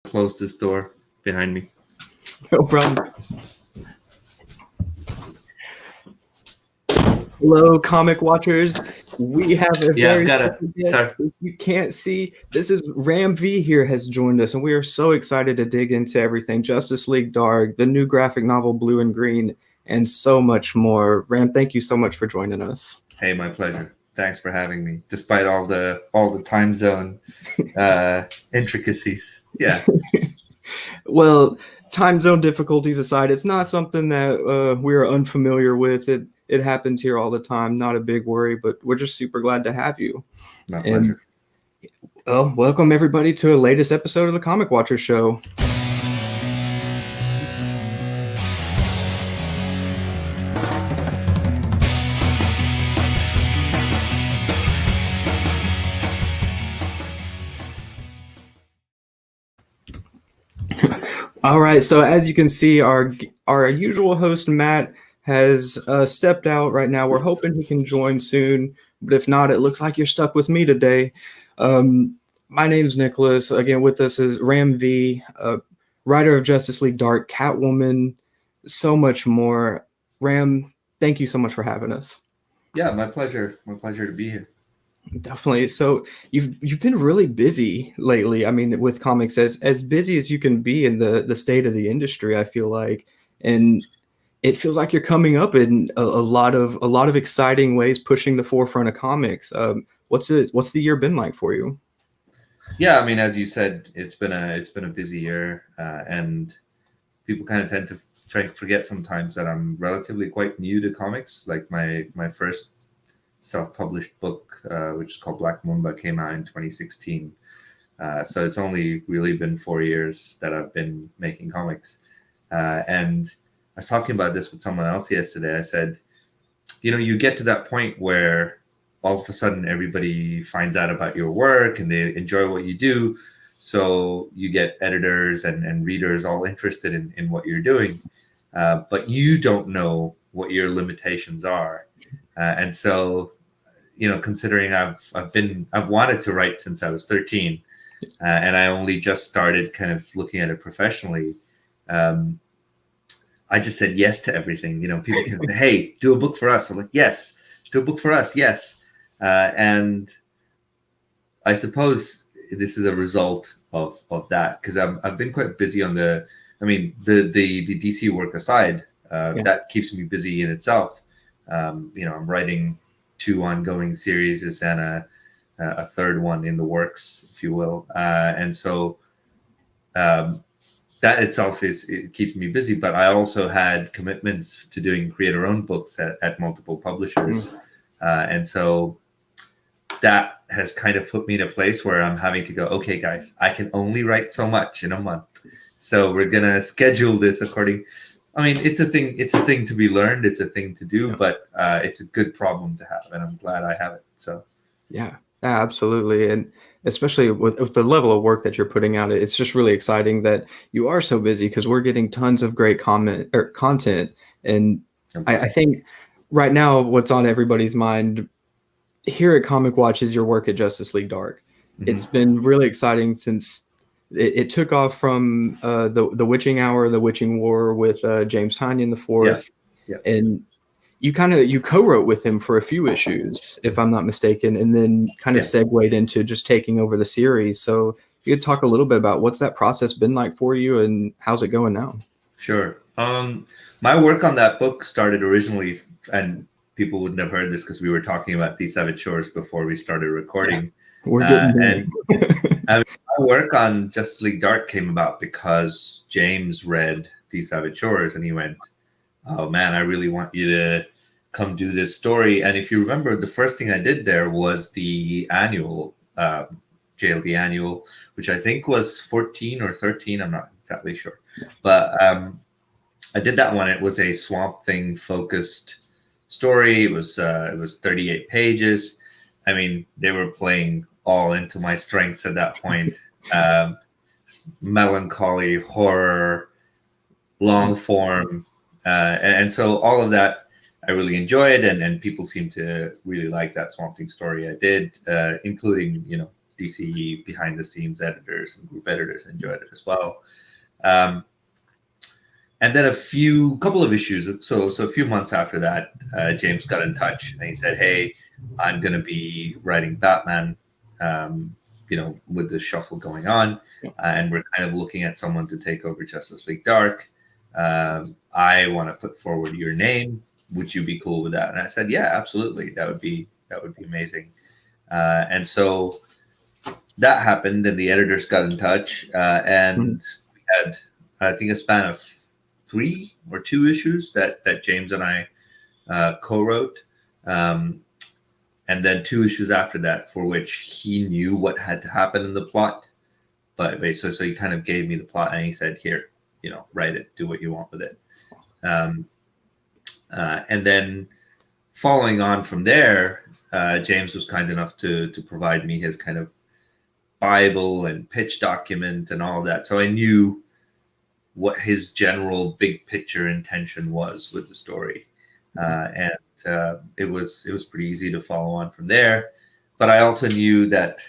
close this door behind me. No problem. Hello, comic watchers. We have a Yeah, I've very got special a. guest. Sorry. If you can't see, this is Ram V here has joined us, and we are so excited to dig into everything Justice League Dark, the new graphic novel Blue and Green, and so much more. Ram, thank you so much for joining us. Hey, my pleasure. Thanks for having me, despite all the time zone intricacies. Yeah. Well, time zone difficulties aside, it's not something that we're unfamiliar with. It happens here all the time. Not a big worry, but we're just super glad to have you. My And pleasure. well, welcome everybody to the latest episode of the Comic Watchers Show. All right, so as you can see, our usual host Matt has stepped out right now. We're hoping he can join soon, but if not, it looks like you're stuck with me today. My name's Nicholas. Again, with us is Ram V, writer of Justice League Dark, Catwoman, so much more. Ram, thank you so much for having us. Yeah, my pleasure. My pleasure to be here. Definitely. So you've been really busy lately. I mean, with comics, as busy as you can be in the state of the industry, I feel like, and it feels like you're coming up in a lot of exciting ways, pushing the forefront of comics. What's the year been like for you? Yeah, I mean, as you said, it's been a busy year, and people kind of tend to forget sometimes that I'm relatively quite new to comics. Like my first self-published book, which is called Black Mamba, came out in 2016. So it's only really been 4 years that I've been making comics. And I was talking about this with someone else yesterday. I said, you get to that point where all of a sudden everybody finds out about your work and they enjoy what you do. So you get editors and readers all interested in what you're doing. But you don't know what your limitations are. And so, considering I've wanted to write since I was 13, and I only just started kind of looking at it professionally. I just said yes to everything. People can say, "Hey, do a book for us." I'm like, "Yes, do a book for us." Yes, and I suppose this is a result of that, because I've been quite busy on the DC work aside. Yeah. That keeps me busy in itself. I'm writing 2 ongoing series and a third one in the works, if you will. And so that itself it keeps me busy. But I also had commitments to doing creator-owned books at multiple publishers. And so that has kind of put me in a place where I'm having to go, okay, guys, I can only write so much in a month. So we're going to schedule this according. I mean, it's a thing to be learned. It's a thing to do, but it's a good problem to have, and I'm glad I have it. So, yeah, absolutely. And especially with the level of work that you're putting out, it's just really exciting that you are so busy, because we're getting tons of great content. And I think right now what's on everybody's mind here at Comic Watch is your work at Justice League Dark. Mm-hmm. It's been really exciting since it took off from the Witching Hour, the Witching War with James Tynion IV. Yeah. And you co-wrote with him for a few issues, if I'm not mistaken, and then kind of segued into just taking over the series. So you could talk a little bit about what's that process been like for you, and how's it going now? Sure. My work on that book started originally, and people wouldn't have heard this because we were talking about The Savage Shores before we started recording. Yeah, we're getting and my work on Justice League Dark came about because James read The Savage Shores and he went, "Oh man, I really want you to come do this story." And if you remember, the first thing I did there was the annual, JLD annual, which I think was 14 or 13. I'm not exactly sure. But I did that one. It was a Swamp Thing focused story. It was 38 pages. I mean, they were playing all into my strengths at that point. Melancholy, horror, long form. And so all of that I really enjoyed, and people seem to really like that Swamp Thing story I did, including, DC behind the scenes editors and group editors enjoyed it as well. And then couple of issues. So a few months after that, James got in touch and he said, "Hey, I'm going to be writing Batman, with the shuffle going on, and we're kind of looking at someone to take over Justice League Dark. I want to put forward your name. Would you be cool with that?" And I said, "Yeah, absolutely. That would be amazing." And so that happened, and the editors got in touch, and we had, I think, a span of 3 or 2 issues that James and I co-wrote, and then 2 issues after that for which he knew what had to happen in the plot, but basically, so he kind of gave me the plot and he said, "Here, write it, do what you want with it." And then following on from there, James was kind enough to provide me his kind of Bible and pitch document and all of that, so I knew what his general big picture intention was with the story, and it was pretty easy to follow on from there. But I also knew that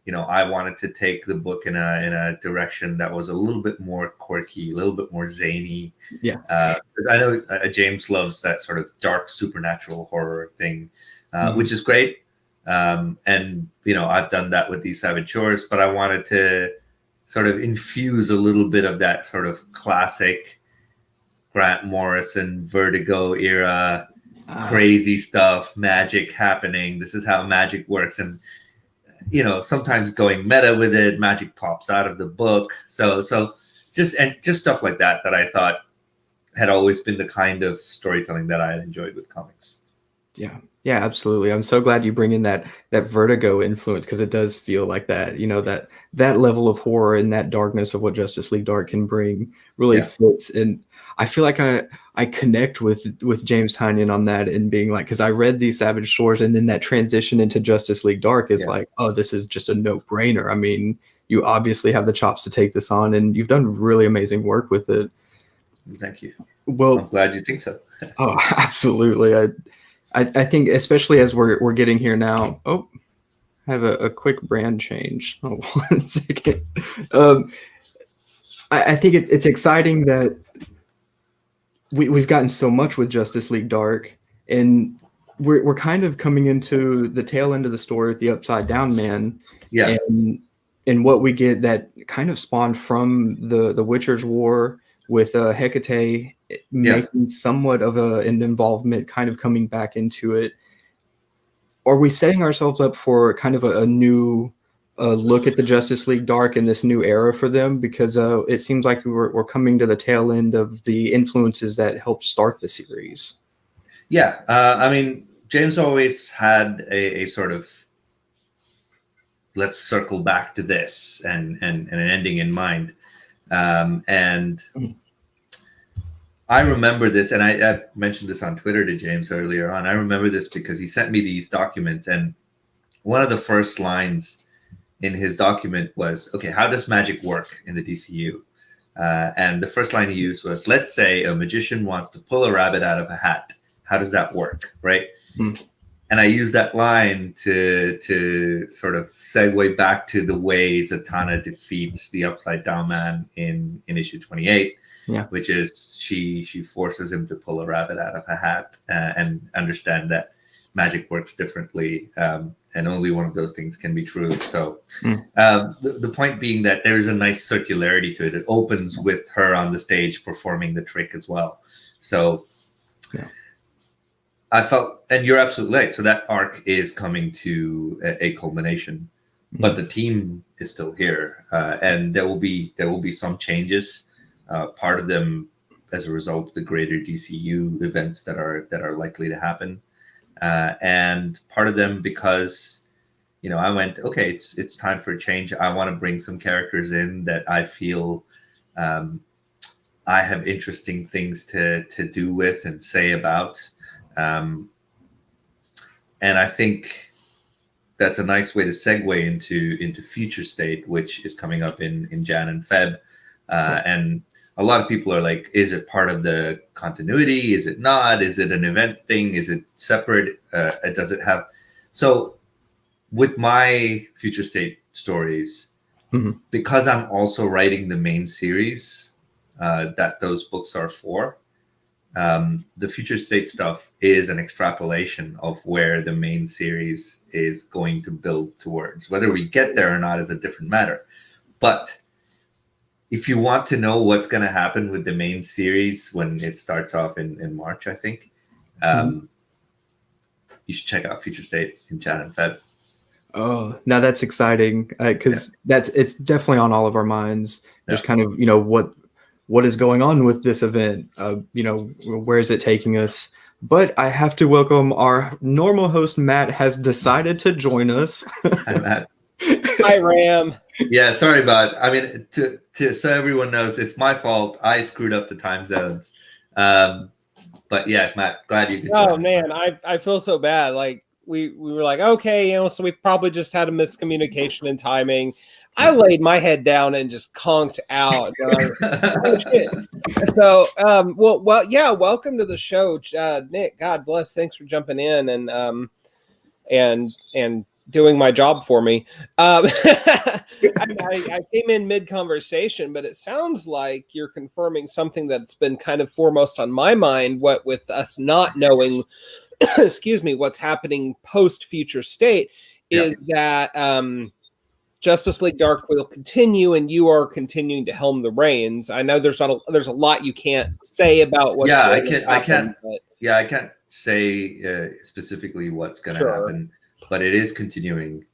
I wanted to take the book in a direction that was a little bit more quirky, a little bit more zany. Yeah, because I know James loves that sort of dark supernatural horror thing, which is great. And I've done that with these Savage Shores, but I wanted to sort of infuse a little bit of that sort of classic Grant Morrison, Vertigo era, crazy stuff, magic happening. This is how magic works. And, sometimes going meta with it, magic pops out of the book. So just stuff like that I thought had always been the kind of storytelling that I enjoyed with comics. Yeah, absolutely. I'm so glad you bring in that Vertigo influence, because it does feel like that, that level of horror and that darkness of what Justice League Dark can bring really fits. And I feel like I connect with James Tynion on that, and being like, because I read these Savage Shores, and then that transition into Justice League Dark is like, oh, this is just a no-brainer. I mean, you obviously have the chops to take this on, and you've done really amazing work with it. Thank you. Well, I'm glad you think so. Oh, absolutely. I think, especially as we're getting here now. Oh, I have a quick brand change. Oh, 1 second. I think it's exciting that we've gotten so much with Justice League Dark, and we're kind of coming into the tail end of the story with the Upside Down Man. Yeah. And what we get that kind of spawned from the Witcher's War with Hecate making somewhat of an involvement, kind of coming back into it. Are we setting ourselves up for kind of a new look at the Justice League Dark and this new era for them? Because it seems like we're coming to the tail end of the influences that helped start the series. Yeah, I mean, James always had a sort of, let's circle back to this and an ending in mind. And I remember this, and I mentioned this on Twitter to James earlier on. I remember this because he sent me these documents, and one of the first lines in his document was, "Okay, how does magic work in the DCU?" And the first line he used was, "Let's say a magician wants to pull a rabbit out of a hat. How does that work?" Right? And I used that line to sort of segue back to the way Zatanna defeats the Upside Down Man in issue 28. Yeah. Which is she forces him to pull a rabbit out of a hat and understand that magic works differently, and only one of those things can be true. So the point being that there's a nice circularity to it. It opens with her on the stage performing the trick as well. So I felt, and you're absolutely right. So that arc is coming to a culmination, but the team is still here, and there will be some changes. Part of them as a result of the greater DCU events that are likely to happen, and part of them because I went, okay, it's time for a change. I want to bring some characters in that I feel I have interesting things to do with and say about, and I think that's a nice way to segue into Future State, which is coming up in Jan and Feb, and a lot of people are like, is it part of the continuity? Is it not? Is it an event thing? Is it separate? Does it have? So with my future state stories, because I'm also writing the main series that those books are for, the future state stuff is an extrapolation of where the main series is going to build towards. Whether we get there or not is a different matter. But if you want to know what's going to happen with the main series when it starts off in March, I think, you should check out Future State in Jan and Feb. Oh, now that's exciting because it's definitely on all of our minds. There's kind of, what is going on with this event? Where is it taking us? But I have to welcome our normal host, Matt, has decided to join us. Hi, Matt. Hi, Ram. Yeah, sorry about it. I mean, so everyone knows, it's my fault. I screwed up the time zones. But yeah, Matt, glad you could join us. Man, I feel so bad. Like we were like, okay, so we probably just had a miscommunication in timing. I laid my head down and just conked out. Oh, shit. So, welcome to the show, Nick. God bless. Thanks for jumping in and doing my job for me. I came in mid-conversation, but it sounds like you're confirming something that's been kind of foremost on my mind, what with us not knowing, excuse me, what's happening post-Future State is that Justice League Dark will continue, and you are continuing to helm the reins. I know there's a lot you can't say about what's going to happen. I can't say specifically what's going to happen, but it is continuing,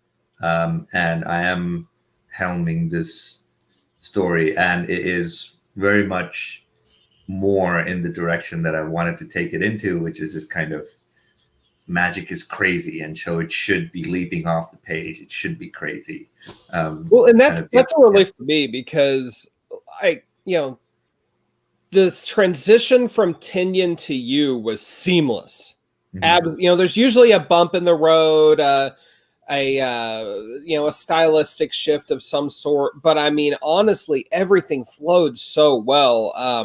and I am helming this story, and it is very much more in the direction that I wanted to take it into, which is this kind of magic is crazy, and so it should be leaping off the page. It should be crazy. And that's a relief for me, because this transition from Tinian to you was seamless. There's usually a bump in the road, a stylistic shift of some sort, but I mean, honestly, everything flowed so well. I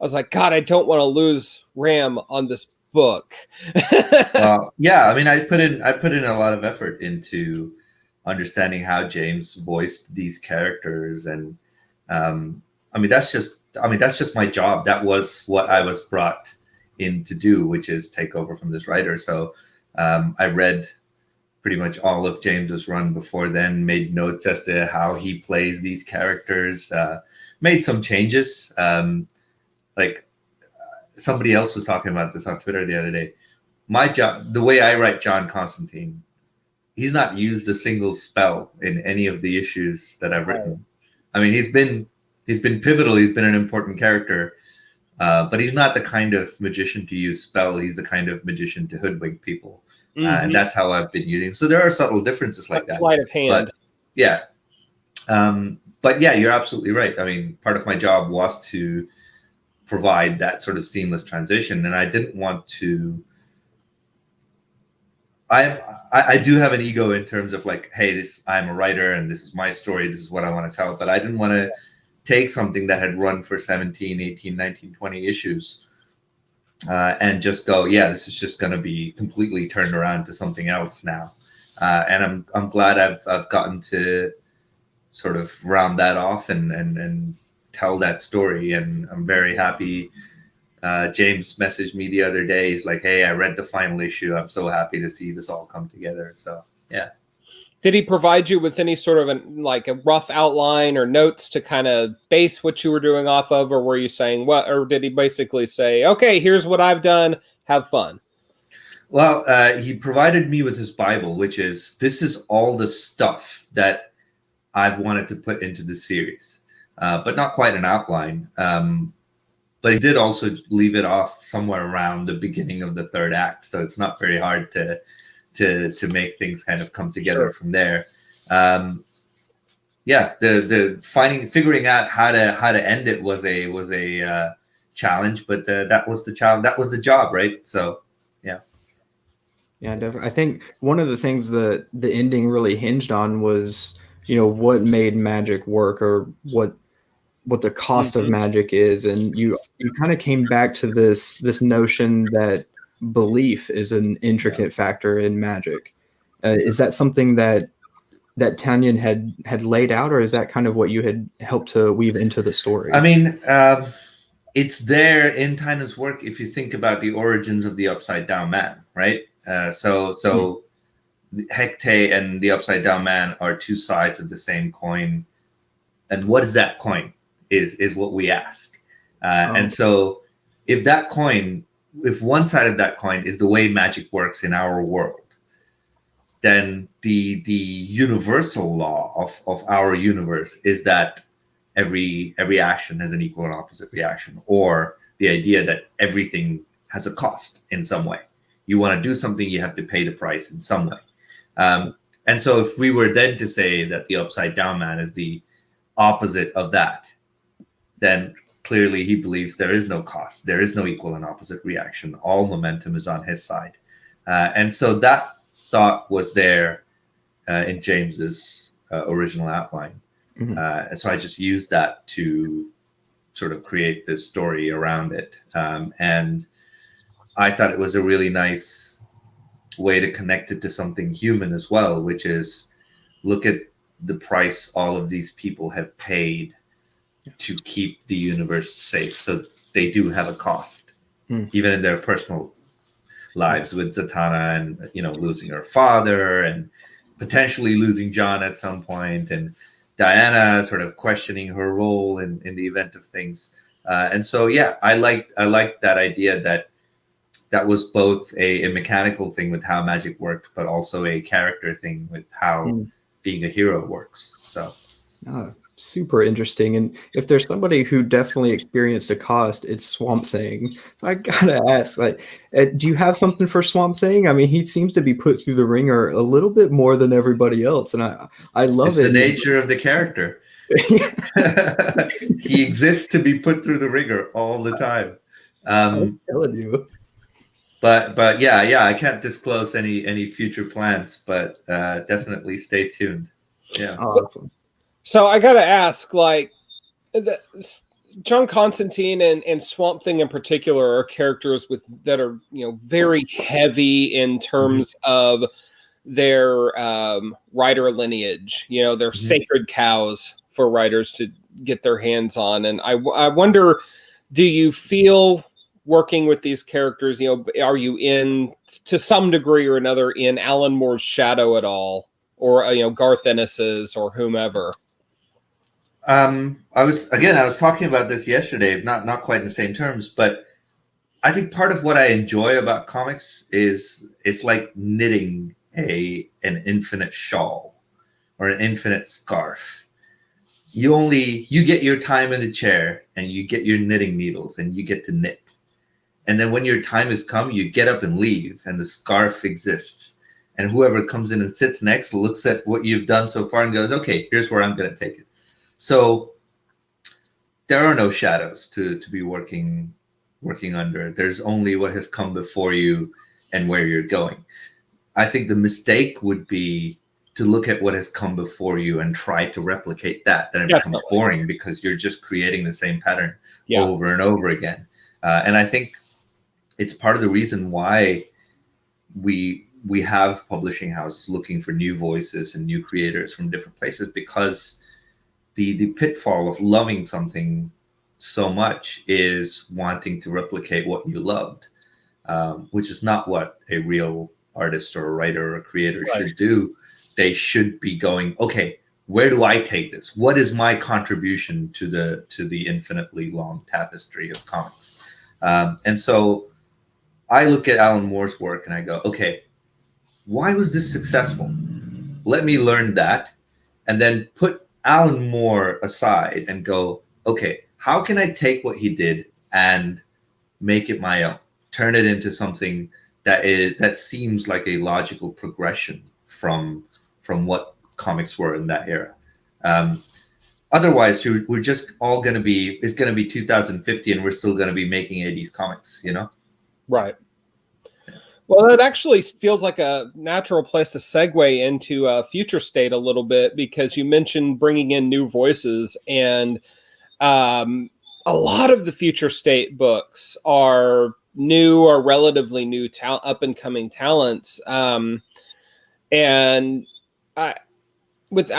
was like, God, I don't want to lose Ram on this book. I mean, I put in a lot of effort into understanding how James voiced these characters, and that's just my job. That was what I was brought in to do, which is take over from this writer. So I read pretty much all of James's run before then, made notes as to how he plays these characters, made some changes. Like somebody else was talking about this on Twitter the other day. My job, the way I write John Constantine, he's not used a single spell in any of the issues that I've written. I mean, he's been pivotal. He's been an important character, but he's not the kind of magician to use spell. He's the kind of magician to hoodwink people, and that's how I've been using. So there are subtle differences like that. Sleight of hand. But you're absolutely right. I mean, part of my job was to provide that sort of seamless transition, and I didn't want to. I do have an ego in terms of like, hey, I'm a writer and this is my story. This is what I want to tell. But I didn't want to take something that had run for 17, 18, 19, 20 issues and just go, this is just going to be completely turned around to something else now. And I'm glad I've gotten to sort of round that off and tell that story. And I'm very happy. James messaged me the other day. He's like, hey, I read the final issue. I'm so happy to see this all come together. So, yeah. Did he provide you with any sort of a rough outline or notes to kind of base what you were doing off of? Or were you saying what, or did he basically say, okay, here's what I've done, have fun? Well, he provided me with his Bible, which is, this is all the stuff that I've wanted to put into the series, but not quite an outline. But he did also leave it off somewhere around the beginning of the third act, so it's not very hard to make things kind of come together from there. Figuring out how to end it was a challenge, but that was the challenge. That was the job, right? So, yeah. Yeah, definitely. I think one of the things that the ending really hinged on was, what made magic work, or what the cost of magic is, and you kind of came back to this notion that belief is an intricate factor in magic, Is that something that Tanyan had laid out, or is that kind of what you had helped to weave into the story? I mean, it's there in Tynan's work if you think about the origins of the Upside Down Man, right? So Hecate and the Upside Down Man are two sides of the same coin, and what is that coin? Is what we ask. And so, if one side of that coin is the way magic works in our world, then the universal law of our universe is that every action has an equal and opposite reaction, or the idea that everything has a cost in some way. You want to do something, you have to pay the price in some way. And so if we were then to say that the Upside Down Man is the opposite of that, then clearly he believes there is no cost, there is no equal and opposite reaction, all momentum is on his side. And so that thought was there in James's original outline. And so I just used that to sort of create this story around it. And I thought it was a really nice way to connect it to something human as well, which is look at the price all of these people have paid to keep the universe safe. So they do have a cost, even in their personal lives, with Zatanna and, you know, losing her father and potentially losing John at some point, and Diana sort of questioning her role in the event of things. And so, yeah, I liked that idea that was both a mechanical thing with how magic worked, but also a character thing with how being a hero works. So super interesting. And if there's somebody who definitely experienced a cost, it's Swamp Thing. So I gotta ask, like, do you have something for Swamp Thing? I mean, he seems to be put through the ringer a little bit more than everybody else, and I love it's it. The nature of the character. He exists to be put through the ringer all the time. I'm telling you. But yeah, I can't disclose any future plans, but definitely stay tuned. Yeah. Awesome. So I got to ask, like, John Constantine and Swamp Thing in particular are characters that are, you know, very heavy in terms of their writer lineage. You know, they're sacred cows for writers to get their hands on. And I wonder, do you feel working with these characters, you know, are you in, to some degree or another, in Alan Moore's shadow at all, or, you know, Garth Ennis's or whomever? I was talking about this yesterday, not quite in the same terms, but I think part of what I enjoy about comics is it's like knitting an infinite shawl or an infinite scarf. You get your time in the chair and you get your knitting needles and you get to knit. And then when your time has come, you get up and leave, and the scarf exists. And whoever comes in and sits next looks at what you've done so far and goes, okay, here's where I'm going to take it. So there are no shadows to be working under. There's only what has come before you and where you're going. I think the mistake would be to look at what has come before you and try to replicate that. Then it becomes boring because you're just creating the same pattern over and over again. And I think it's part of the reason why we have publishing houses looking for new voices and new creators from different places, because the pitfall of loving something so much is wanting to replicate what you loved, which is not what a real artist or a writer or a creator should do. They should be going, okay, where do I take this? What is my contribution to the infinitely long tapestry of comics? And so I look at Alan Moore's work and I go, okay, why was this successful? Let me learn that, and then put Alan Moore aside and go, okay, how can I take what he did and make it my own? Turn it into something that seems like a logical progression from what comics were in that era. Otherwise, we're just all going to be, it's going to be 2050 and we're still going to be making 80s comics, you know? Right. Well, that actually feels like a natural place to segue into Future State a little bit, because you mentioned bringing in new voices, and a lot of the Future State books are new or relatively new up and coming talents. And I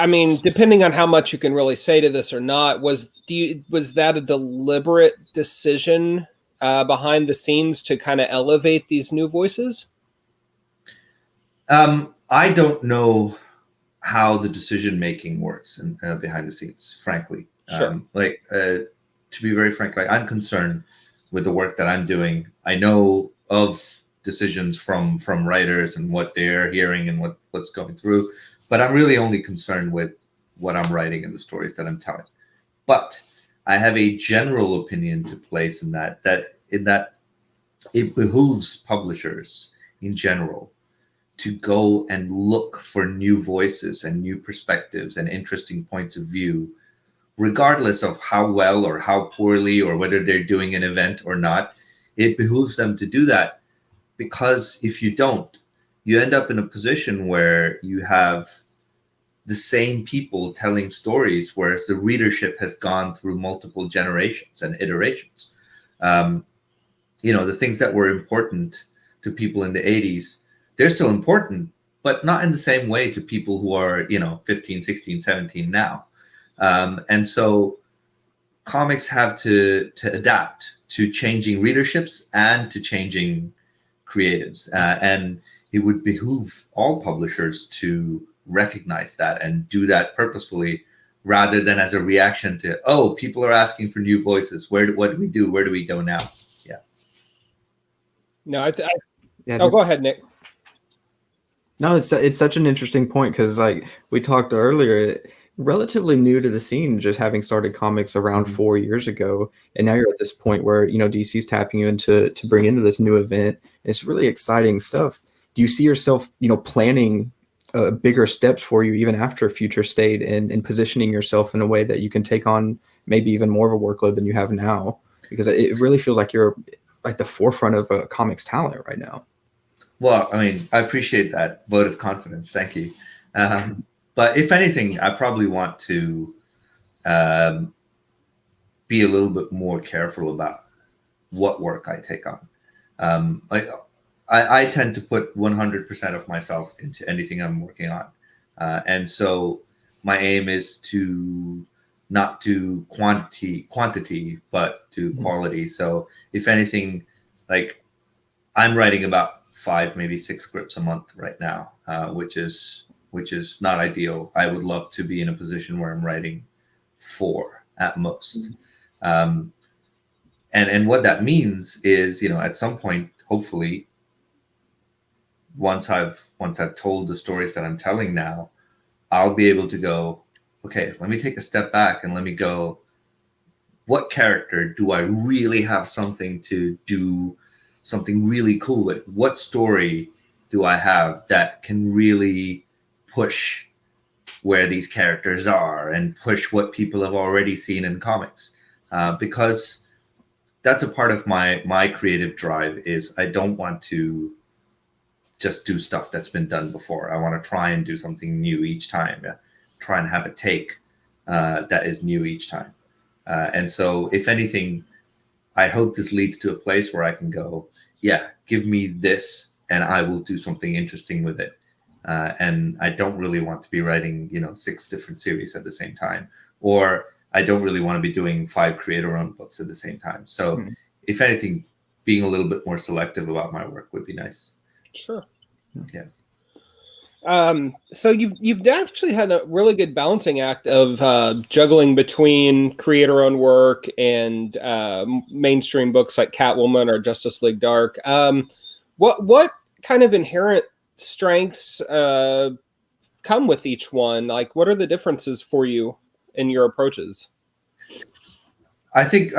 mean, depending on how much you can really say to this or not, was that a deliberate decision behind the scenes to kind of elevate these new voices? I don't know how the decision making works behind the scenes, frankly. Sure. To be very frank, I'm concerned with the work that I'm doing. I know of decisions from writers and what they're hearing and what's going through, but I'm really only concerned with what I'm writing and the stories that I'm telling. But I have a general opinion to place in that it behooves publishers in general to go and look for new voices and new perspectives and interesting points of view, regardless of how well or how poorly or whether they're doing an event or not. It behooves them to do that, because if you don't, you end up in a position where you have the same people telling stories, whereas the readership has gone through multiple generations and iterations. The things that were important to people in the 80s, they're still important, but not in the same way to people who are, 15, 16, 17 now. And so comics have to adapt to changing readerships and to changing creatives. And it would behoove all publishers to recognize that and do that purposefully, rather than as a reaction to, oh, people are asking for new voices. What do we do? Where do we go now? Yeah. No, go ahead, Nick. No, it's such an interesting point, because like we talked earlier, relatively new to the scene, just having started comics around 4 years ago, and now you're at this point where DC's tapping you to bring into this new event. It's really exciting stuff. Do you see yourself planning bigger steps for you even after Future State, and positioning yourself in a way that you can take on maybe even more of a workload than you have now? Because it really feels like you're like the forefront of comics talent right now. Well, I mean, I appreciate that vote of confidence. Thank you. But if anything, I probably want to be a little bit more careful about what work I take on. I tend to put 100% of myself into anything I'm working on. And so my aim is to not do quantity, but to quality. So if anything, like I'm writing about 5, maybe 6 scripts a month right now, which is not ideal. I would love to be in a position where I'm writing 4 at most. And what that means is, at some point, hopefully, once I've told the stories that I'm telling now, I'll be able to go, okay, let me take a step back and let me go, what character do I really have something to do something really cool with? What story do I have that can really push where these characters are and push what people have already seen in comics? Because that's a part of my creative drive. Is I don't want to just do stuff that's been done before. I want to try and do something new each time. Try and have a take that is new each time. And so, if anything, I hope this leads to a place where I can go, yeah, give me this and I will do something interesting with it. And I don't really want to be writing, 6 different series at the same time, or I don't really want to be doing 5 creator-owned books at the same time. So if anything, being a little bit more selective about my work would be nice. Sure. Yeah. So you've actually had a really good balancing act of juggling between creator-owned work and mainstream books like Catwoman or Justice League Dark. What kind of inherent strengths come with each one? Like, what are the differences for you in your approaches? I think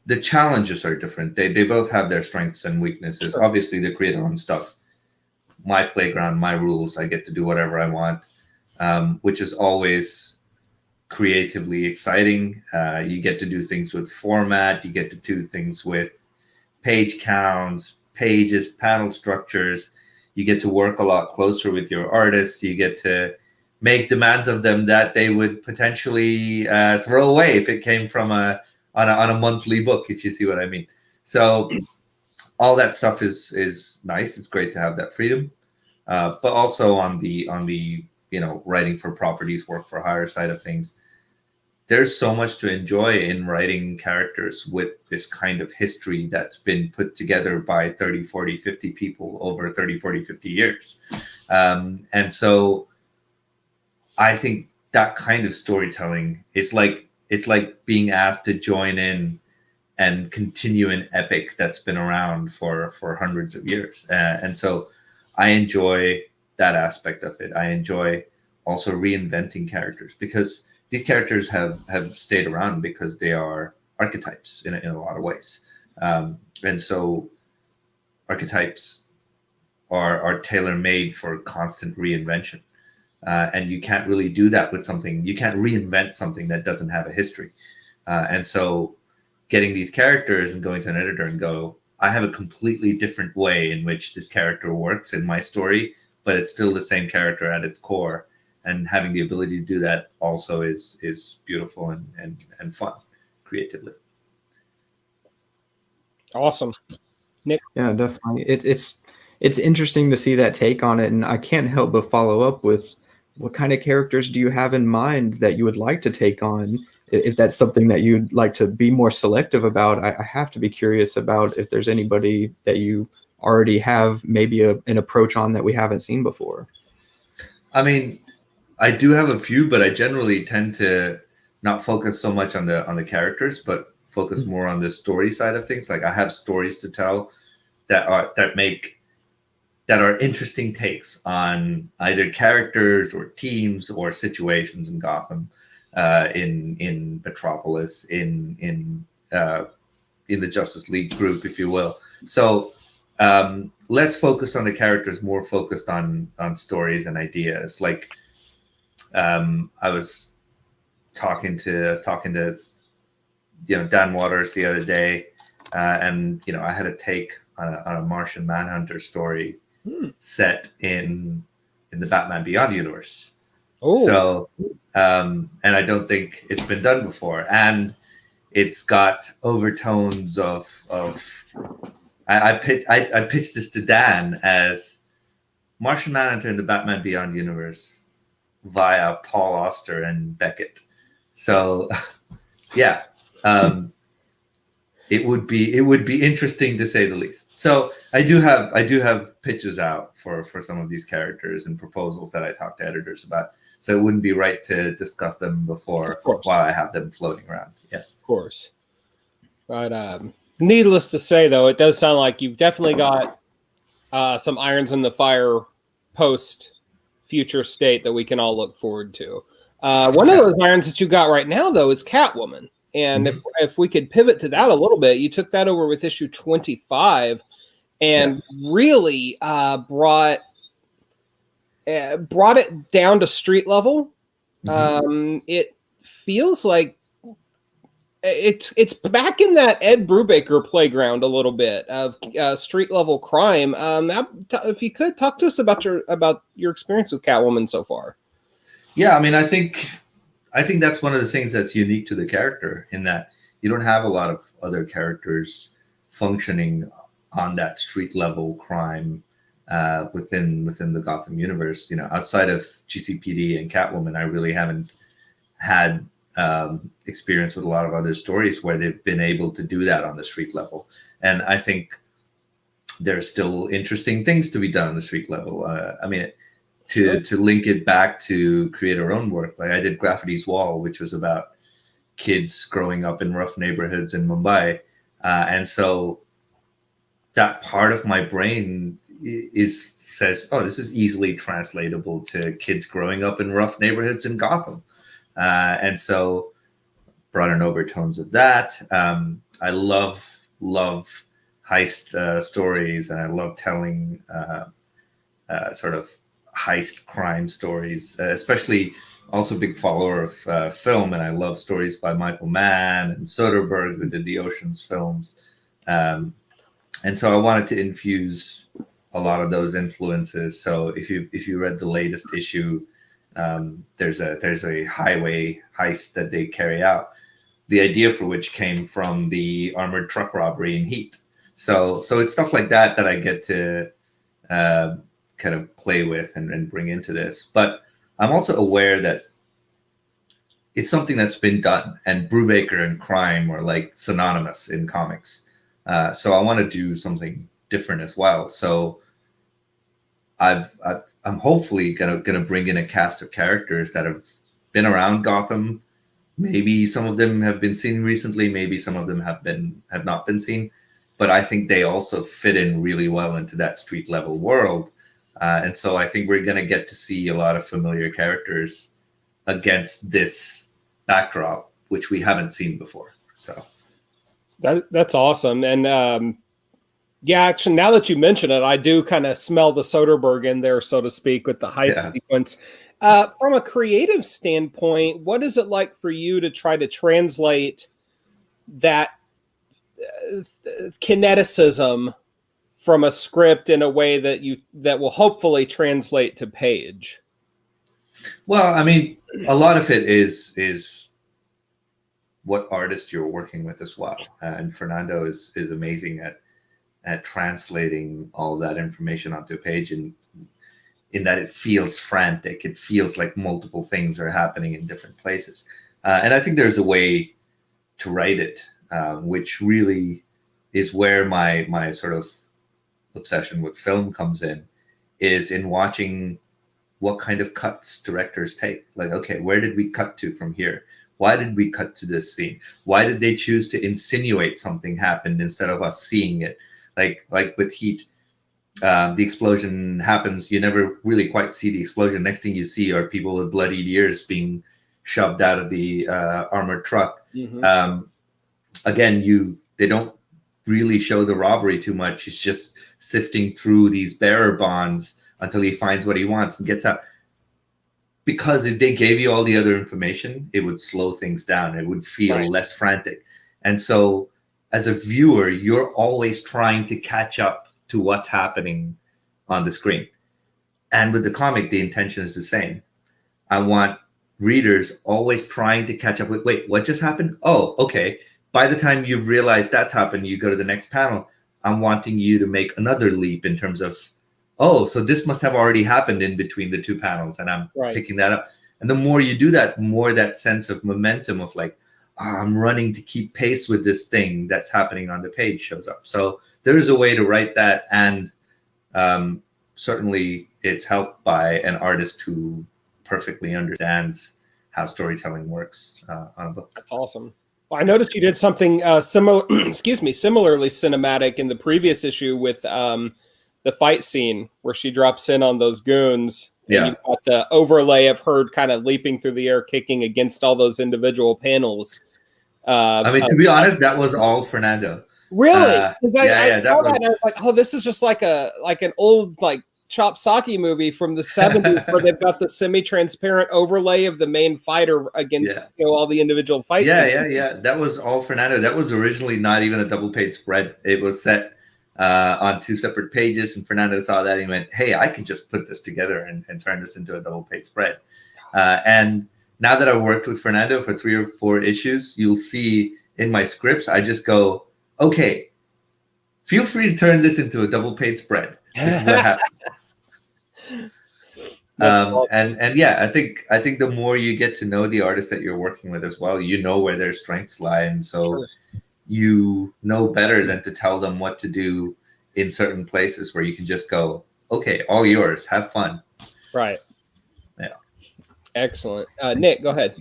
the challenges are different. They both have their strengths and weaknesses. Sure. Obviously, the creator-owned stuff, my playground, my rules, I get to do whatever I want, which is always creatively exciting. You get to do things with format, you get to do things with page counts, pages, panel structures. You get to work a lot closer with your artists. You get to make demands of them that they would potentially throw away if it came from on a monthly book, if you see what I mean. So all that stuff is nice. It's great to have that freedom. but also on the writing for properties, work for hire side of things. There's so much to enjoy in writing characters with this kind of history that's been put together by 30, 40, 50 people over 30, 40, 50 years. And so I think that kind of storytelling is it's like being asked to join in and continue an epic that's been around for hundreds of years. And so I enjoy that aspect of it. I enjoy also reinventing characters, because these characters have stayed around because they are archetypes in a lot of ways. And so archetypes are tailor-made for constant reinvention. And you can't really do that with something. You can't reinvent something that doesn't have a history. And so getting these characters and going to an editor and go, I have a completely different way in which this character works in my story, but it's still the same character at its core. And having the ability to do that also is beautiful and fun creatively. Awesome. Nick? Yeah, definitely. It's interesting to see that take on it, and I can't help but follow up with, what kind of characters do you have in mind that you would like to take on? If that's something that you'd like to be more selective about, I have to be curious about if there's anybody that you already have maybe an approach on that we haven't seen before. I mean, I do have a few, but I generally tend to not focus so much on the characters, but focus more on the story side of things. Like, I have stories to tell that are interesting takes on either characters or teams or situations in Gotham, in Metropolis, in the Justice League group, if you will. So less focused on the characters, more focused on stories and ideas. Like, I was talking to Dan Waters the other day, and I had a take on a Martian Manhunter story set in the Batman Beyond universe. Oh. So, and I don't think it's been done before, and it's got overtones of. I pitched this to Dan as Martian Manhunter in the Batman Beyond universe via Paul Auster and Beckett. So, yeah, it would be interesting to say the least. So I do have pitches out for some of these characters and proposals that I talk to editors about. So it wouldn't be right to discuss them before while I have them floating around. Yeah, of course. But needless to say, though, it does sound like you've definitely got some irons in the fire post Future State that we can all look forward to. One of those irons that you got right now, though, is Catwoman. And if we could pivot to that a little bit, you took that over with issue 25 and really brought it down to street level. It feels like it's back in that Ed Brubaker playground a little bit of street level crime. If you could talk to us about your experience with Catwoman so far. Yeah, I mean, I think that's one of the things that's unique to the character, in that you don't have a lot of other characters functioning on that street level crime within the Gotham universe. Outside of GCPD and Catwoman, I really haven't had experience with a lot of other stories where they've been able to do that on the street level. And I think there's still interesting things to be done on the street level. I mean, to link it back to create our own work, like I did Graffiti's Wall, which was about kids growing up in rough neighborhoods in Mumbai. And so that part of my brain says, oh, this is easily translatable to kids growing up in rough neighborhoods in Gotham. And so brought in overtones of that. I love heist stories, and I love telling sort of heist crime stories, especially also a big follower of film. And I love stories by Michael Mann and Soderbergh, who did the Ocean's films. And so I wanted to infuse a lot of those influences. So if you read the latest issue, there's a highway heist that they carry out, the idea for which came from the armored truck robbery in Heat. So it's stuff like that I get to kind of play with and bring into this. But I'm also aware that it's something that's been done, and Brubaker and crime are like synonymous in comics. So I want to do something different as well. So I'm hopefully gonna bring in a cast of characters that have been around Gotham. Maybe some of them have been seen recently. Maybe some of them have not been seen. But I think they also fit in really well into that street level world. And so I think we're gonna get to see a lot of familiar characters against this backdrop, which we haven't seen before. So that's awesome. And yeah, actually, now that you mention it, I do kind of smell the Soderbergh in there, so to speak, with the heist sequence. From a creative standpoint, what is it like for you to try to translate that kineticism from a script in a way that will hopefully translate to page? Well, I mean, a lot of it is what artist you're working with as well. And Fernando is amazing at translating all that information onto a page, and in that it feels frantic. It feels like multiple things are happening in different places. And I think there's a way to write it, which really is where my sort of obsession with film comes in, is in watching what kind of cuts directors take. Like, okay, where did we cut to from here? Why did we cut to this scene? Why did they choose to insinuate something happened instead of us seeing it? Like with Heat, the explosion happens. You never really quite see the explosion. Next thing you see are people with bloodied ears being shoved out of the armored truck. Mm-hmm. Again, they don't really show the robbery too much. He's just sifting through these bearer bonds until he finds what he wants and gets out. Because if they gave you all the other information, it would slow things down. It would feel less frantic. And so as a viewer, you're always trying to catch up to what's happening on the screen. And with the comic, the intention is the same. I want readers always trying to catch up with, wait, what just happened? Oh, okay. By the time you've realized that's happened, you go to the next panel. I'm wanting you to make another leap in terms of, oh, so this must have already happened in between the two panels, and I'm picking that up. And the more you do that, more that sense of momentum of like, I'm running to keep pace with this thing that's happening on the page shows up. So there is a way to write that, and certainly it's helped by an artist who perfectly understands how storytelling works on a book. That's awesome. Well, I noticed you did something similar, similarly cinematic in the previous issue with the fight scene where she drops in on those goons. And you've got the overlay of her kind of leaping through the air, kicking against all those individual panels. I mean, to be honest, that was all Fernando. Really? I saw that and I was like, oh, this is just like an old Chop Saki movie from the 70s where they've got the semi-transparent overlay of the main fighter against all the individual fights. Yeah. That was all Fernando. That was originally not even a double-page spread. It was set on two separate pages, and Fernando saw that and he went, hey, I can just put this together and turn this into a double-page spread. And now that I've worked with Fernando for 3 or 4 issues, you'll see in my scripts, I just go, okay, feel free to turn this into a double-page spread. This is what happens. Awesome. And yeah, I think the more you get to know the artist that you're working with as well, you know where their strengths lie, and so you know better than to tell them what to do in certain places where you can just go, okay, all yours, have fun. Right. Yeah. Excellent. Nick, go ahead.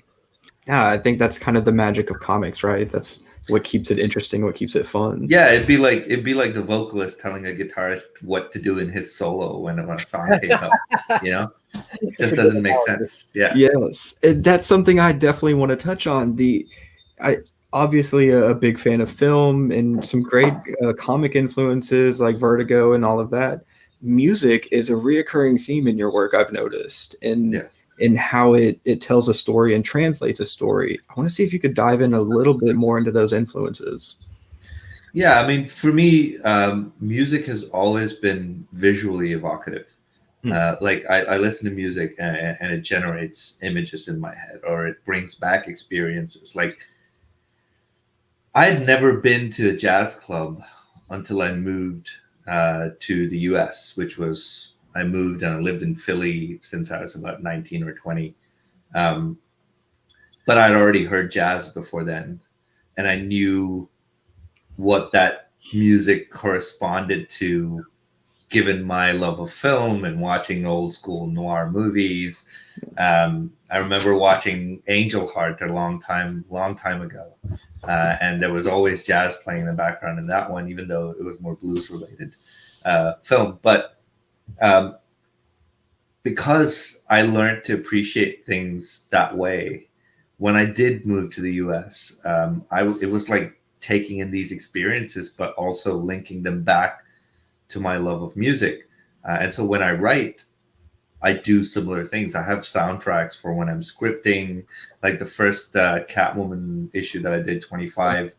Yeah, I think that's kind of the magic of comics, right? That's what keeps it interesting, what keeps it fun. Yeah, it'd be like the vocalist telling a guitarist what to do in his solo when a song came up. It just doesn't make sense. Yeah. Yes, that's something I definitely want to touch on. I obviously a big fan of film and some great comic influences like Vertigo and all of that. Music is a reoccurring theme in your work, I've noticed, and in how it tells a story and translates a story. I want to see if you could dive in a little bit more into those influences. Yeah, I mean, for me, music has always been visually evocative. Like I listen to music and it generates images in my head, or it brings back experiences. Like I'd never been to a jazz club until I moved to the US, which was I moved and I lived in Philly since I was about 19 or 20. But I'd already heard jazz before then, and I knew what that music corresponded to, given my love of film and watching old school noir movies. I remember watching Angel Heart a long time ago, and there was always jazz playing in the background in that one, even though it was more blues related film. But because I learned to appreciate things that way, when I did move to the US, it was like taking in these experiences, but also linking them back to my love of music. And so when I write, I do similar things. I have soundtracks for when I'm scripting. Like the first Catwoman issue that I did, 25,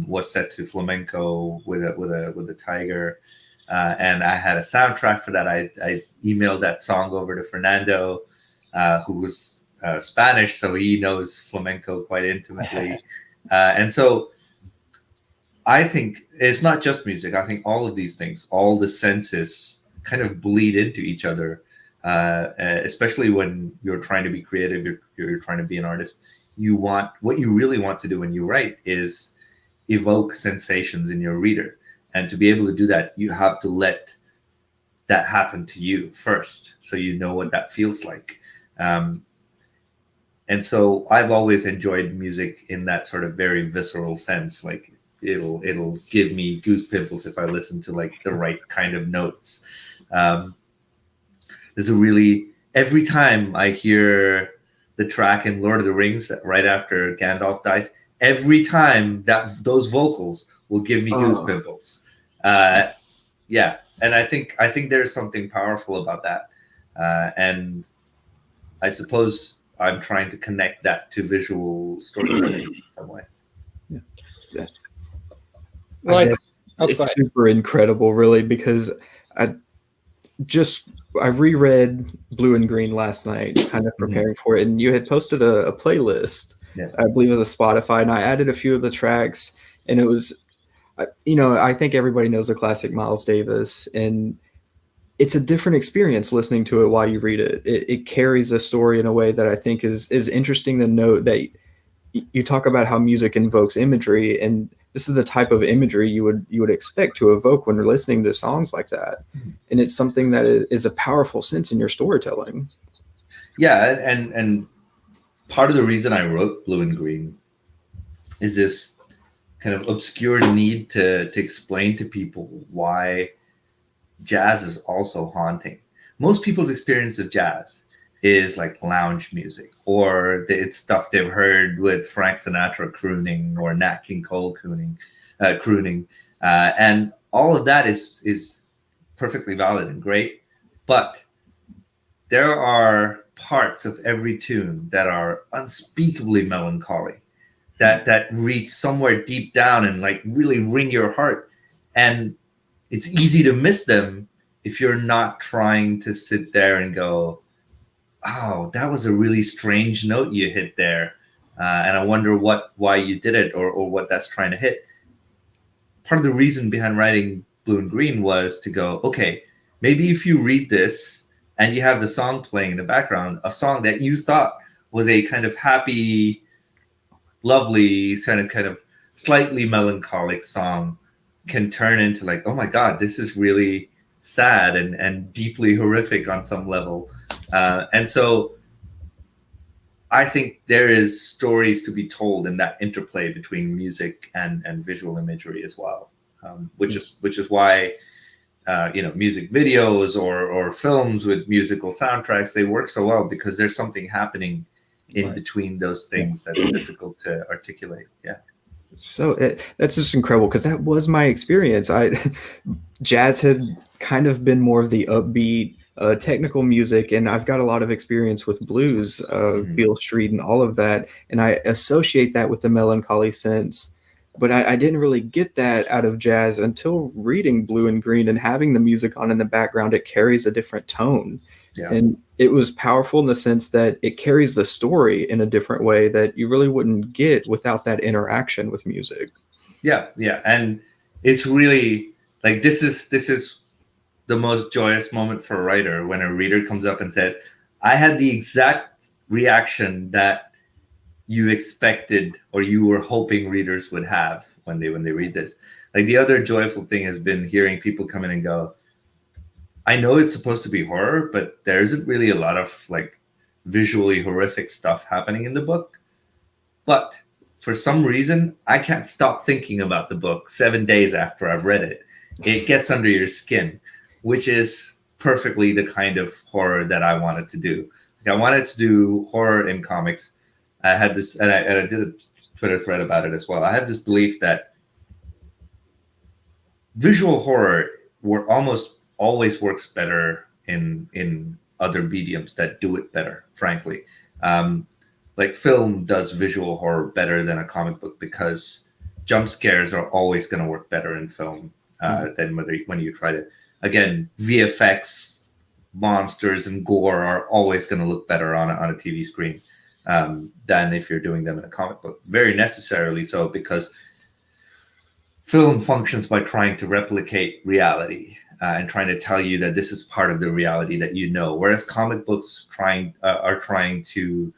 was set to flamenco with a tiger, and I had a soundtrack for that. I emailed that song over to Fernando, who was Spanish, so he knows flamenco quite intimately, and so I think it's not just music. I think all of these things, all the senses, kind of bleed into each other. Especially when you're trying to be creative, you're trying to be an artist. What you really want to do when you write is evoke sensations in your reader, and to be able to do that, you have to let that happen to you first, so you know what that feels like. And so I've always enjoyed music in that sort of very visceral sense. Like it'll give me goose pimples if I listen to like the right kind of notes. Every time I hear the track in Lord of the Rings right after Gandalf dies, every time those vocals will give me goose pimples. Yeah, and I think there's something powerful about that, and I suppose I'm trying to connect that to visual storytelling in some way. Yeah. Well, it's super incredible, really, because I reread Blue and Green last night, kind of preparing for it, and you had posted a playlist, I believe it was a Spotify, and I added a few of the tracks, and it was, I think everybody knows the classic Miles Davis, and it's a different experience listening to it while you read it. It carries a story in a way that I think is interesting to note, that you talk about how music invokes imagery, and this is the type of imagery you would expect to evoke when you're listening to songs like that. And it's something that is a powerful sense in your storytelling. Yeah, and part of the reason I wrote Blue and Green is this kind of obscure need to explain to people why jazz is also haunting. Most people's experience of jazz is like lounge music, or it's stuff they've heard with Frank Sinatra crooning or Nat King Cole crooning, and all of that is perfectly valid and great. But there are parts of every tune that are unspeakably melancholy, that reach somewhere deep down and like really wring your heart, and it's easy to miss them if you're not trying to sit there and go, oh, that was a really strange note you hit there, and I wonder why you did it, or what that's trying to hit. Part of the reason behind writing Blue and Green was to go, okay, maybe if you read this and you have the song playing in the background, a song that you thought was a kind of happy, lovely, kind of slightly melancholic song, can turn into like, oh my God, this is really sad and deeply horrific on some level. And so I think there is stories to be told in that interplay between music and visual imagery as well, which is why music videos or films with musical soundtracks, they work so well, because there's something happening in between those things that's difficult to articulate. Yeah. So that's just incredible, because that was my experience. Jazz had kind of been more of the upbeat, technical music, and I've got a lot of experience with blues, Beale Street and all of that, and I associate that with the melancholy sense. But I didn't really get that out of jazz until reading Blue and Green and having the music on in the background. It carries a different tone. Yeah. And it was powerful in the sense that it carries the story in a different way that you really wouldn't get without that interaction with music. Yeah. And it's really like, this is the most joyous moment for a writer when a reader comes up and says, I had the exact reaction that you expected or you were hoping readers would have when they read this. Like, the other joyful thing has been hearing people come in and go, I know it's supposed to be horror, but there isn't really a lot of like visually horrific stuff happening in the book. But for some reason, I can't stop thinking about the book 7 days after I've read it. It gets under your skin, which is perfectly the kind of horror that I wanted to do. Like, I wanted to do horror in comics. I had this, and I did a Twitter thread about it as well. I have this belief that visual horror almost always works better in other mediums that do it better, frankly. Like, film does visual horror better than a comic book because jump scares are always going to work better in film than when you try to, again, VFX, monsters and gore are always going to look better on a TV screen than if you're doing them in a comic book. Very necessarily so, because film functions by trying to replicate reality and trying to tell you that this is part of the reality that you know, whereas comic books are trying to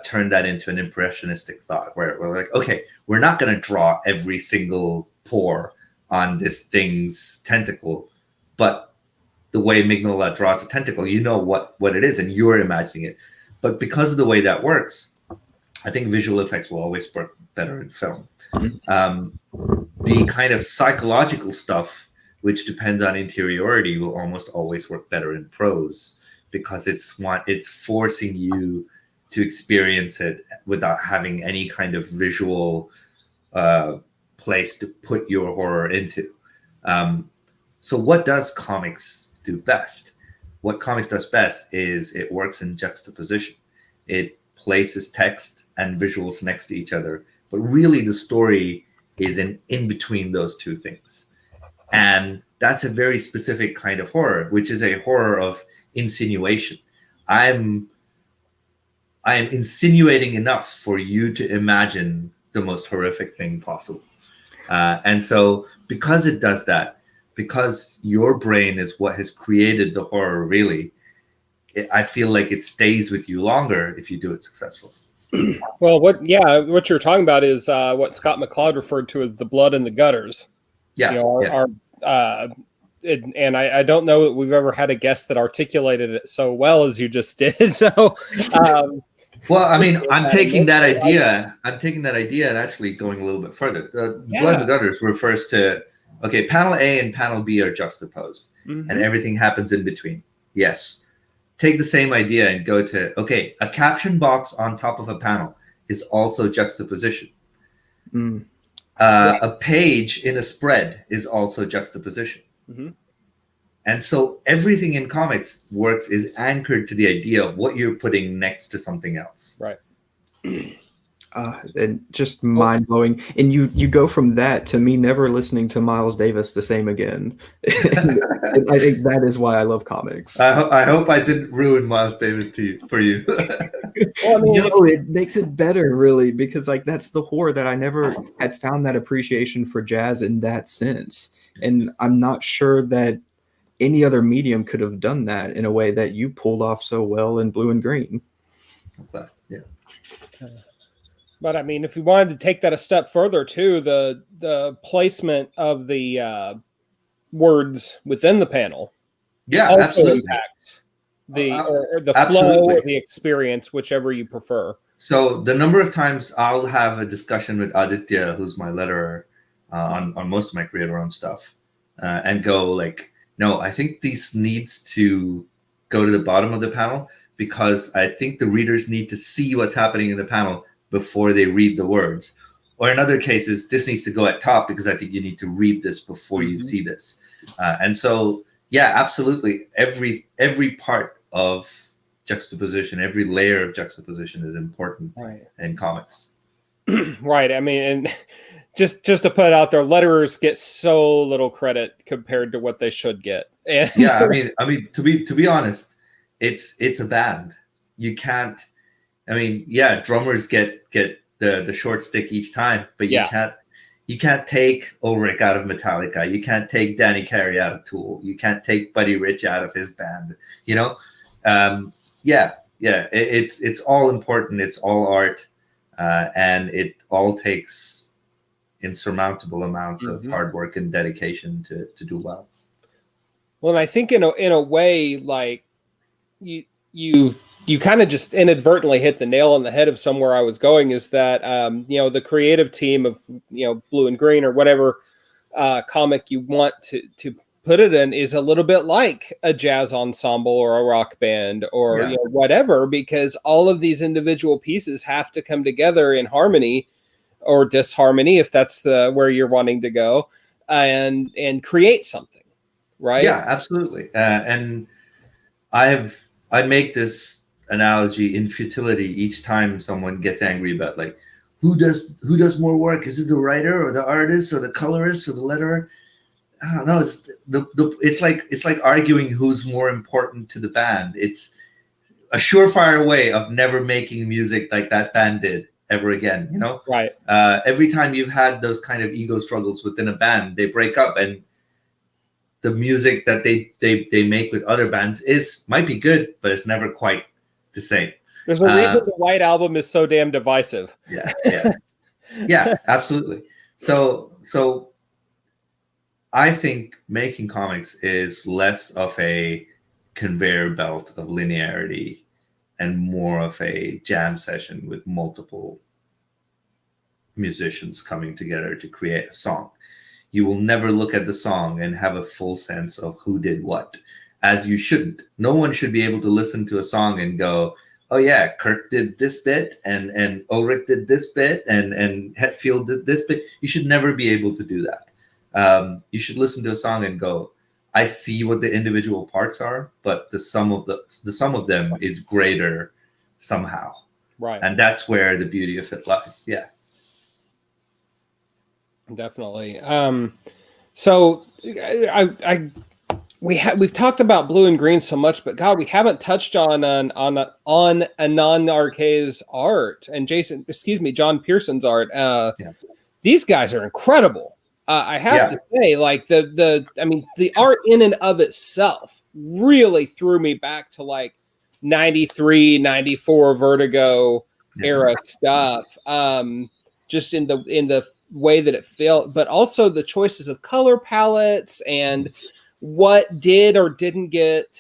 turn that into an impressionistic thought, where we're like, okay, we're not going to draw every single pore on this thing's tentacle, but the way Mignola draws a tentacle, you know what it is, and you're imagining it. But because of the way that works, I think visual effects will always work better in film. The kind of psychological stuff, which depends on interiority, will almost always work better in prose, because it's forcing you to experience it without having any kind of visual place to put your horror into. So what does comics do best? What comics does best is it works in juxtaposition. It places text and visuals next to each other, but really the story is in between those two things. And that's a very specific kind of horror, which is a horror of insinuation. I am insinuating enough for you to imagine the most horrific thing possible. And so because it does that, because your brain is what has created the horror, really, I feel like it stays with you longer if you do it successfully. Well, what you're talking about is what Scott McCloud referred to as the blood in the gutters. Yeah. You know, and I don't know that we've ever had a guest that articulated it so well as you just did. So, well, I mean, I'm taking that idea and actually going a little bit further. Blood in the gutters refers to, okay, panel A and panel B are juxtaposed, and everything happens in between. Yes. Take the same idea and go to, okay, a caption box on top of a panel is also juxtaposition. A page in a spread is also juxtaposition. And so everything in comics is anchored to the idea of what you're putting next to something else. Right. And just mind-blowing. And you go from that to me never listening to Miles Davis the same again. I think that is why I love comics. I hope I didn't ruin Miles Davis for you. Well, I mean, no, it makes it better, really, because like that's the horror that I never had found that appreciation for jazz in that sense. And I'm not sure that any other medium could have done that in a way that you pulled off so well in Blue and Green. Okay. Yeah. But I mean, if we wanted to take that a step further too, the placement of the words within the panel, also absolutely impacts the absolutely. flow or the experience, whichever you prefer. So the number of times I'll have a discussion with Aditya, who's my letterer on most of my creator-owned stuff, and go like, no, I think this needs to go to the bottom of the panel because I think the readers need to see what's happening in the panel before they read the words. Or in other cases, this needs to go at top because I think you need to read this before you see this. And so, yeah, absolutely. Every part of juxtaposition, every layer of juxtaposition is important in comics. Right. I mean, and just to put it out there, letterers get so little credit compared to what they should get. And yeah, I mean, to be honest, it's a band. You can't. I mean, yeah, drummers get the short stick each time, but you you can't take Ulrich out of Metallica. You can't take Danny Carey out of Tool. You can't take Buddy Rich out of his band. You know, it's all important. It's all art, and it all takes insurmountable amounts of hard work and dedication to do well. Well, and I think in a way, like you kind of just inadvertently hit the nail on the head of somewhere I was going, is that the creative team of Blue and Green or whatever comic you want to put it in is a little bit like a jazz ensemble or a rock band or whatever, because all of these individual pieces have to come together in harmony or disharmony, if that's where you're wanting to go, and create something, right? Yeah, absolutely. And I make this analogy in futility each time someone gets angry about, like, who does more work? Is it the writer or the artist or the colorist or the letterer? I don't know. It's like arguing who's more important to the band. It's a surefire way of never making music like that band did ever again. Right. Every time you've had those kind of ego struggles within a band, they break up, and the music that they make with other bands might be good, but it's never quite the same. There's a reason the White Album is so damn divisive. Yeah, absolutely. So I think making comics is less of a conveyor belt of linearity and more of a jam session with multiple musicians coming together to create a song. You will never look at the song and have a full sense of who did what, as you shouldn't. No one should be able to listen to a song and go, oh yeah, Kirk did this bit and Ulrich did this bit and Hetfield did this bit. You should never be able to do that. You should listen to a song and go, I see what the individual parts are, but the sum of them is greater somehow. Right. And that's where the beauty of it lies. Yeah. Definitely. So we've talked about Blue and Green so much, but God, we haven't touched on Anand Arke's art and John Pearson's art. These guys are incredible. I have to say, like the art in and of itself really threw me back to like 93, 94 Vertigo era stuff. Just in the way that it felt, but also the choices of color palettes and what did or didn't get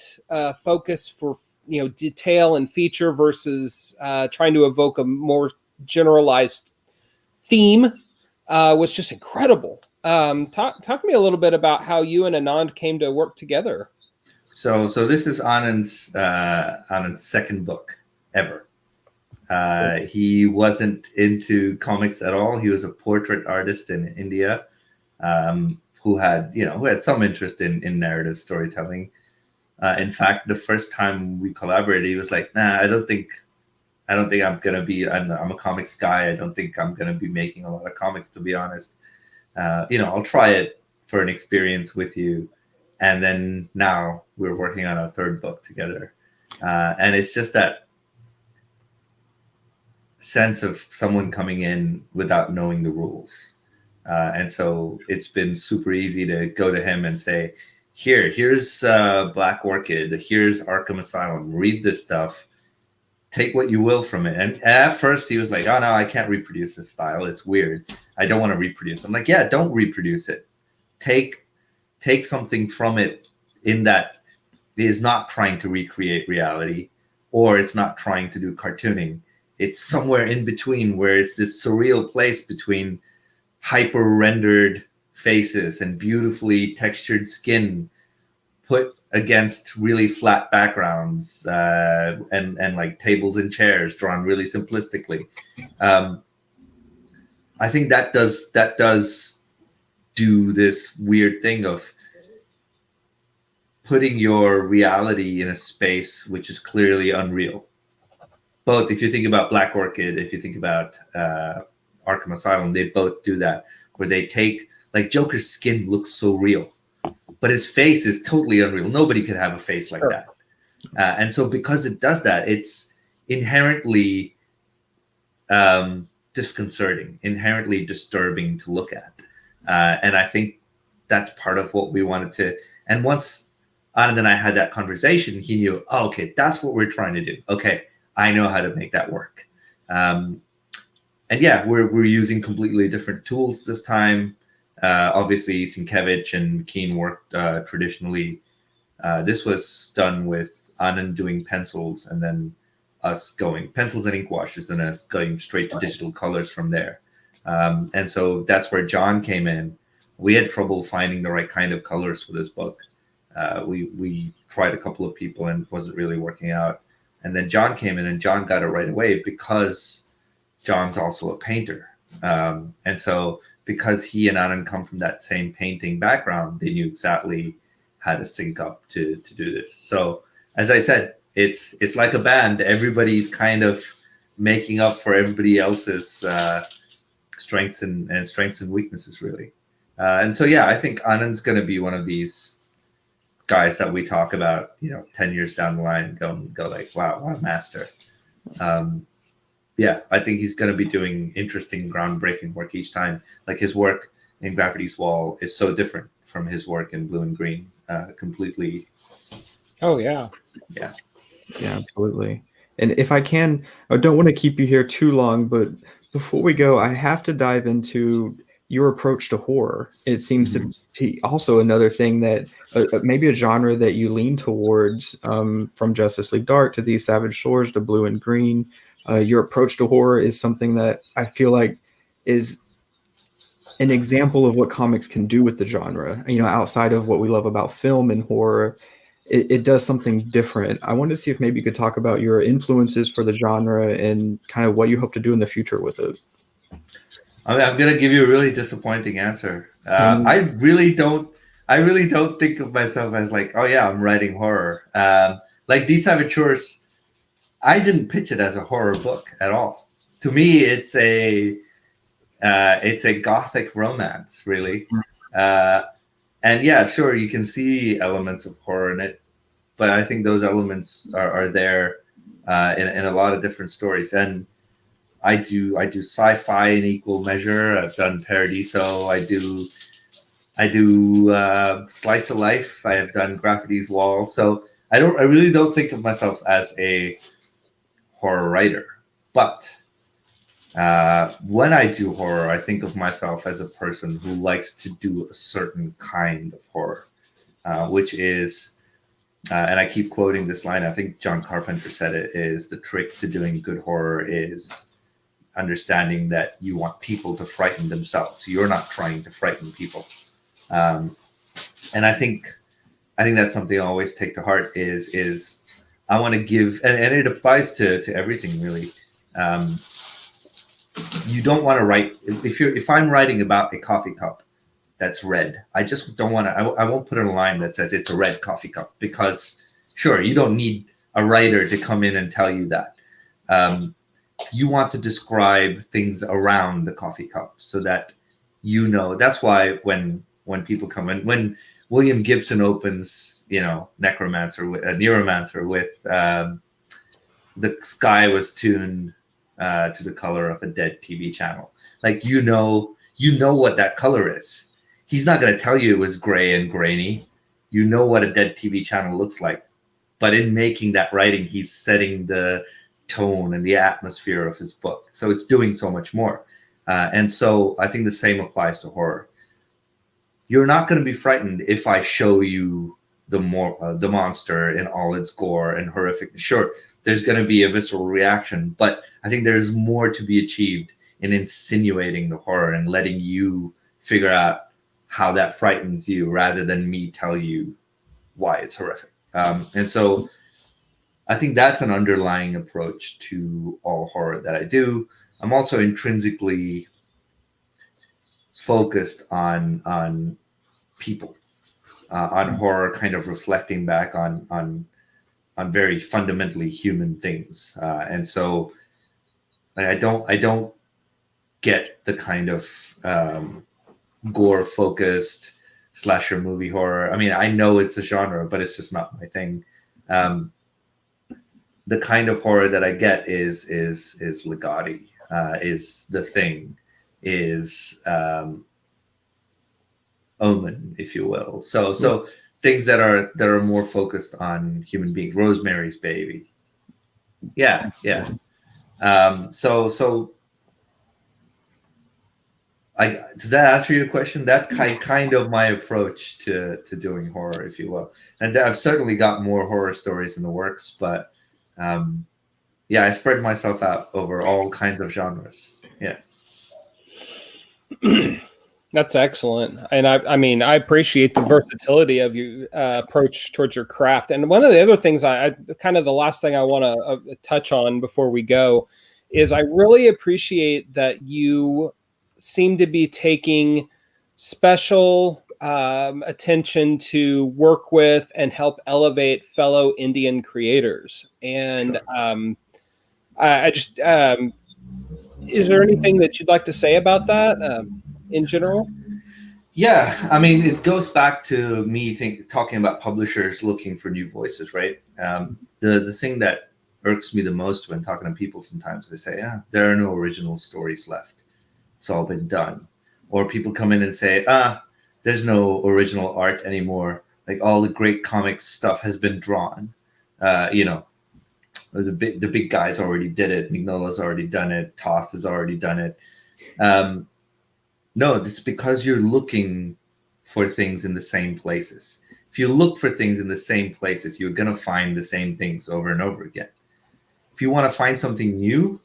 focus for detail and feature versus trying to evoke a more generalized theme was just incredible. Talk to me a little bit about how you and Anand came to work together. So this is Anand's second book ever. He wasn't into comics at all. He was a portrait artist in India, who had some interest in narrative storytelling. In fact, the first time we collaborated, he was like, "Nah, I don't think I'm gonna be. I'm a comics guy. I don't think I'm gonna be making a lot of comics, to be honest. I'll try it for an experience with you." And then now we're working on our third book together, and it's just that sense of someone coming in without knowing the rules. And so it's been super easy to go to him and say, here's Black Orchid, here's Arkham Asylum, read this stuff, take what you will from it. And at first he was like, oh no, I can't reproduce this style. It's weird. I don't want to reproduce. I'm like, yeah, don't reproduce it. Take something from it in that it is not trying to recreate reality, or it's not trying to do cartooning. It's somewhere in between, where it's this surreal place between hyper rendered faces and beautifully textured skin put against really flat backgrounds, and like tables and chairs drawn really simplistically. I think that does do this weird thing of putting your reality in a space which is clearly unreal. Both, if you think about Black Orchid, if you think about Arkham Asylum, they both do that, where they take, like, Joker's skin looks so real, but his face is totally unreal. Nobody could have a face like that. And so because it does that, it's inherently disconcerting, inherently disturbing to look at. And I think that's part of what we wanted to. And once Anand and I had that conversation, he knew, oh, okay, that's what we're trying to do. Okay, I know how to make that work. And yeah, we're using completely different tools this time. Obviously, Sienkiewicz and Keen worked traditionally. This was done with Anand doing pencils, and then us going pencils and ink washes, and us going straight to digital colors from there. And so that's where John came in. We had trouble finding the right kind of colors for this book. We tried a couple of people and it wasn't really working out. And then John came in, and John got it right away because John's also a painter. And so because he and Anand come from that same painting background, they knew exactly how to sync up to do this. So as I said, it's like a band. Everybody's kind of making up for everybody else's strengths and weaknesses, really. And so, yeah, I think Anand's going to be one of these guys that we talk about, 10 years down the line, go like, wow, what a master. Yeah, I think he's going to be doing interesting, groundbreaking work each time. Like his work in Gravity's Wall is so different from his work in Blue and Green, completely. Oh, yeah. Yeah, absolutely. And if I can, I don't want to keep you here too long, but before we go, I have to dive into your approach to horror. It seems to be also another thing that maybe a genre that you lean towards, from Justice League Dark to These Savage Shores to Blue and Green. Your approach to horror is something that I feel like is an example of what comics can do with the genre. Outside of what we love about film and horror, it does something different. I wanted to see if maybe you could talk about your influences for the genre and kind of what you hope to do in the future with it. I'm going to give you a really disappointing answer. I really don't think of myself as like, oh yeah, I'm writing horror. Like These Savage Shores, I didn't pitch it as a horror book at all. To me, it's a gothic romance, really. And yeah, sure, you can see elements of horror in it, but I think those elements are there in a lot of different stories. And I do sci-fi in equal measure. I've done Paradiso. I do Slice of Life. I have done Gravity's Wall. So I really don't think of myself as a horror writer. But when I do horror, I think of myself as a person who likes to do a certain kind of horror, which is, and I keep quoting this line, I think John Carpenter said it, is the trick to doing good horror is understanding that you want people to frighten themselves. You're not trying to frighten people. And I think that's something I always take to heart is I want to give, and it applies to everything really. You don't want to write, if I'm writing about a coffee cup that's red, I just don't want to, I won't put in a line that says it's a red coffee cup, because sure, you don't need a writer to come in and tell you that. You want to describe things around the coffee cup so that that's why when people come in, when William Gibson opens, Neuromancer with the sky was tuned to the color of a dead TV channel. Like, you know what that color is. He's not going to tell you it was gray and grainy. You know what a dead TV channel looks like. But in making that writing, he's setting the tone and the atmosphere of his book. So it's doing so much more. And so I think the same applies to horror. You're not going to be frightened if I show you the monster in all its gore and horrific. Sure, there's going to be a visceral reaction, but I think there's more to be achieved in insinuating the horror and letting you figure out how that frightens you rather than me tell you why it's horrific. And so I think that's an underlying approach to all horror that I do. I'm also intrinsically focused on people, on horror, kind of reflecting back on very fundamentally human things. And so I don't get the kind of gore focused slasher movie horror. I mean, I know it's a genre, but it's just not my thing. The kind of horror that I get is Ligotti, is The Thing, is Omen, if you will. So things that are more focused on human beings. Rosemary's Baby. Yeah. So does that answer your question? That's kind of my approach to doing horror, if you will. And I've certainly got more horror stories in the works, but yeah, I spread myself out over all kinds of genres. Yeah. That's excellent. And I mean, I appreciate the versatility of your approach towards your craft. And one of the other things I kind of the last thing I want to touch on before we go is I really appreciate that you seem to be taking special attention to work with and help elevate fellow Indian creators. And Sure. I just, is there anything that you'd like to say about that in general? Yeah, I mean, it goes back to me talking about publishers looking for new voices, right? The thing that irks me the most when talking to people sometimes, they say, there are no original stories left. It's all been done. Or people come in and say, there's no original art anymore. Like all the great comics stuff has been drawn. The big guys already did it. Mignola's already done it. Toth has already done it. No, it's because you're looking for things in the same places. If you look for things in the same places, you're going to find the same things over and over again. If you want to find something new,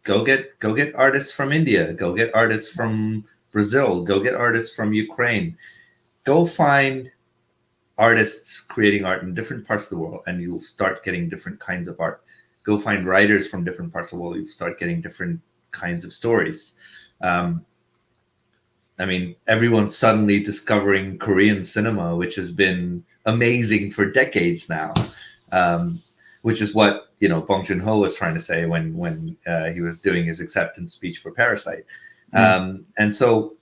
go get artists from India, go get artists from Brazil, go get artists from Ukraine. Go find artists creating art in different parts of the world, and you'll start getting different kinds of art. Go find writers from different parts of the world, you'll start getting different kinds of stories. I mean, everyone's suddenly discovering Korean cinema, which has been amazing for decades now, which is what Bong Joon-ho was trying to say when he was doing his acceptance speech for Parasite. And so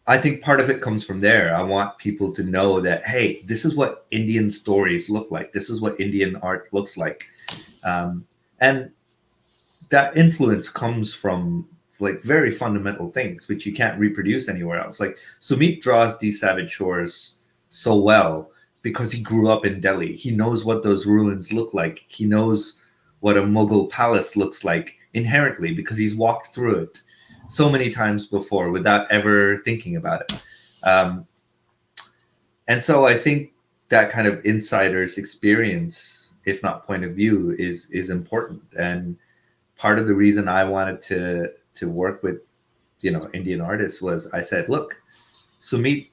I think part of it comes from there. I want people to know that, hey, this is what Indian stories look like. This is what Indian art looks like. And that influence comes from like very fundamental things, which you can't reproduce anywhere else. Like Sumit draws these Savage Shores so well because he grew up in Delhi. He knows what those ruins look like. He knows what a Mughal palace looks like inherently because he's walked through it so many times before without ever thinking about it. And so I think that kind of insider's experience, if not point of view, is important. And part of the reason I wanted to work with, Indian artists was I said, look, Sumit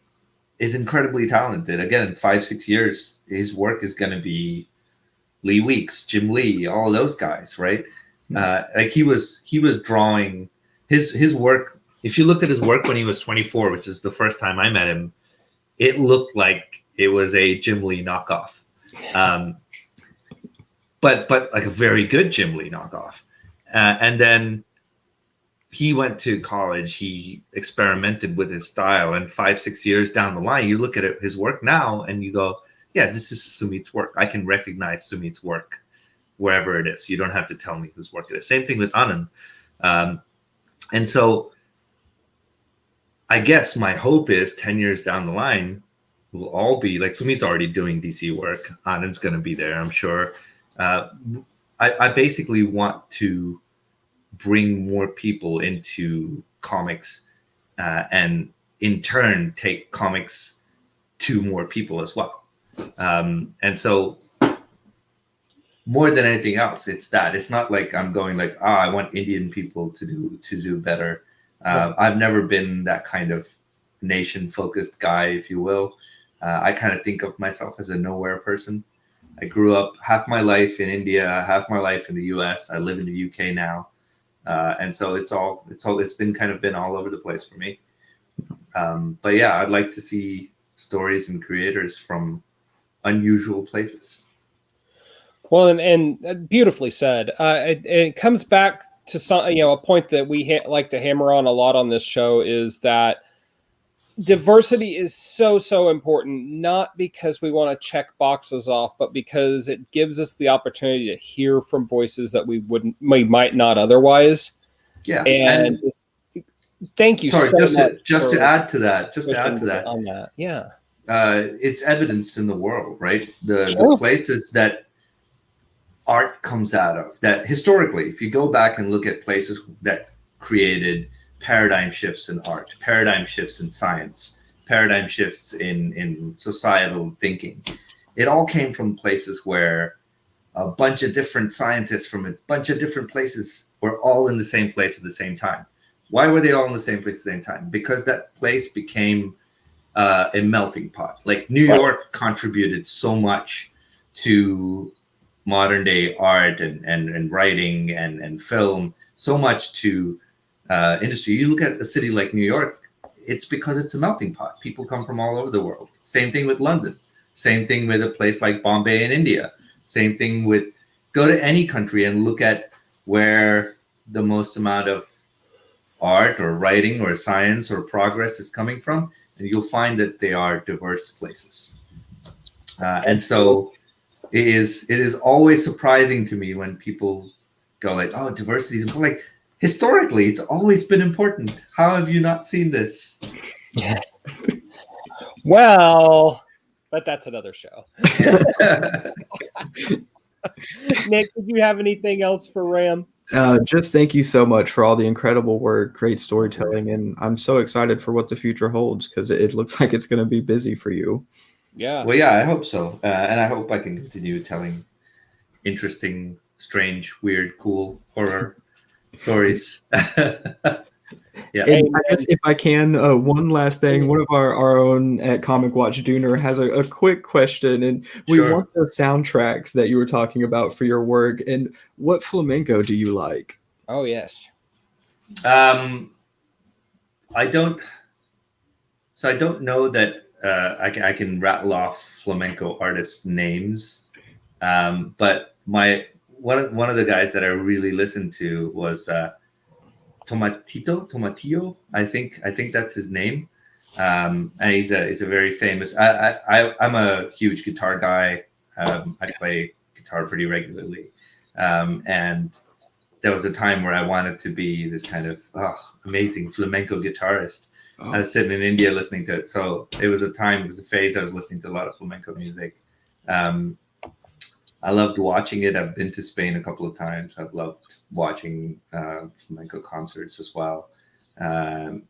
is incredibly talented. Again, in 5-6 years, his work is going to be Lee Weeks, Jim Lee, all of those guys, right? Like he was drawing his work. If you looked at his work when he was 24, which is the first time I met him, it looked like it was a Jim Lee knockoff, but like a very good Jim Lee knockoff. And then he went to college. He experimented with his style, and 5-6 years down the line, you look at his work now, and you go, "Yeah, this is Sumit's work. I can recognize Sumit's work wherever it is. You don't have to tell me whose work it is." Same thing with Anand. And so I guess my hope is 10 years down the line, we'll all be like Sumit's already doing DC work. Anand's going to be there, I'm sure. I basically want to bring more people into comics and in turn take comics to more people as well. And so more than anything else, it's that. It's not like I'm going like, I want Indian people to do better. I've never been that kind of nation-focused guy, if you will. I kind of think of myself as a nowhere person. I grew up half my life in India, half my life in the US. I live in the UK now. And so it's been all over the place for me. But yeah, I'd like to see stories and creators from unusual places. Well, and beautifully said. It comes back to some, a point that we like to hammer on a lot on this show is that diversity is so important, not because we want to check boxes off, but because it gives us the opportunity to hear from voices that we might not otherwise. Yeah. And thank you sorry, so much. Just to add to that, on that. Yeah. It's evidenced in the world, right? The Sure. places that art comes out of, that historically, if you go back and look at places that created paradigm shifts in art, paradigm shifts in science, paradigm shifts in societal thinking, it all came from places where a bunch of different scientists from a bunch of different places were all in the same place at the same time. Why were they all in the same place at the same time? Because that place became a melting pot. Like New York contributed so much to modern day art and writing and film, so much to industry. You look at a city like New York, it's because it's a melting pot. People come from all over the world. Same thing with London. Same thing with a place like Bombay in India. Same thing with, go to any country and look at where the most amount of art or writing or science or progress is coming from, and you'll find that they are diverse places. And so it is always surprising to me when people go like, oh, diversity is like, historically, it's always been important. How have you not seen this? Yeah. Well, but that's another show. Nick, did you have anything else for Ram? Just thank you so much for all the incredible work, great storytelling, and I'm so excited for what the future holds because it looks like it's going to be busy for you. Yeah. Well, yeah, I hope so. And I hope I can continue telling interesting, strange, weird, cool horror stories. Yeah. And I guess if I can, one last thing, one of our own at Comic Watch, Dooner, has a quick question, and we want the soundtracks that you were talking about for your work. And what flamenco do you like? Oh, yes. I don't know that I can rattle off flamenco artists' names, but one of the guys that I really listened to was Tomatillo, I think that's his name, and he's a very famous. I'm a huge guitar guy. I play guitar pretty regularly, and there was a time where I wanted to be this kind of amazing flamenco guitarist. I was sitting in India listening to it, so it was a phase I was listening to a lot of flamenco music. I loved watching it. I've been to Spain a couple of times. I've loved watching flamenco concerts as well. The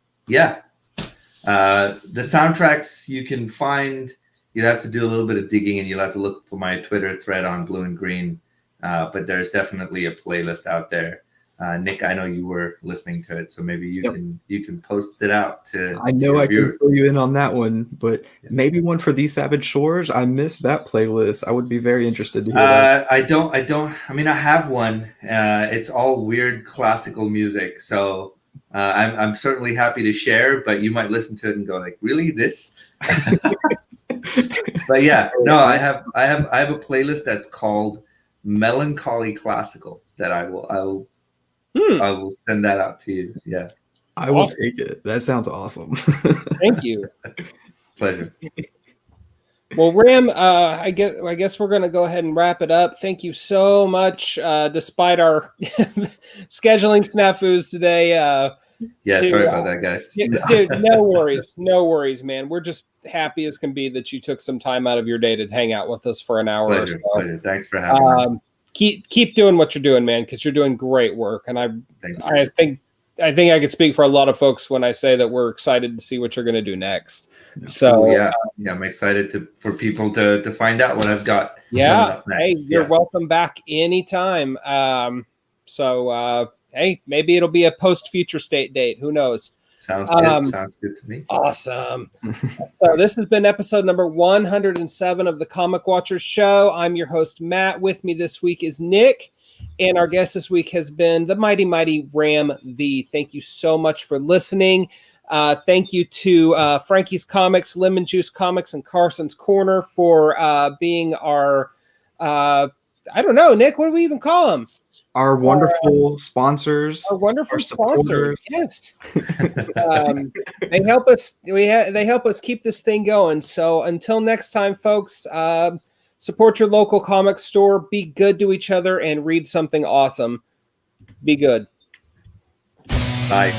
soundtracks you can find, you'll have to do a little bit of digging, and you'll have to look for my Twitter thread on Blue and Green. But there's definitely a playlist out there. Nick, I know you were listening to it, so maybe you can post it out to. I know I can fill you in on that one, but maybe one for These Savage Shores. I missed that playlist. I would be very interested to hear that. I don't. I mean, I have one. It's all weird classical music, so I'm certainly happy to share. But you might listen to it and go like, "Really, this?" But yeah, no, I have a playlist that's called Melancholy Classical that I will send that out to you. Yeah. I will take it. That sounds awesome. Thank you. Pleasure. Well, Ram, I guess we're going to go ahead and wrap it up. Thank you so much, despite our scheduling snafus today. Sorry about that, guys. Dude, no worries, man. We're just happy as can be that you took some time out of your day to hang out with us for an hour or so. Pleasure. Thanks for having me. Keep doing what you're doing, man, because you're doing great work. And I think I could speak for a lot of folks when I say that we're excited to see what you're going to do next. So I'm excited for people to find out what I've got. Yeah. Hey, you're welcome back anytime. Hey, maybe it'll be a PostFuture State date. Who knows? Sounds good. Sounds good to me. Awesome. So this has been episode number 107 of the Comic Watchers Show. I'm your host, Matt. With me this week is Nick. And our guest this week has been the mighty, mighty Ram V. Thank you so much for listening. Thank you to Frankie's Comics, Lemon Juice Comics, and Carson's Corner for being our I don't know, Nick, what do we even call them? Our wonderful sponsors. Our wonderful our sponsors. supporters. Yes. They help us. They help us keep this thing going. So until next time, folks, support your local comic store. Be good to each other and read something awesome. Be good. Bye.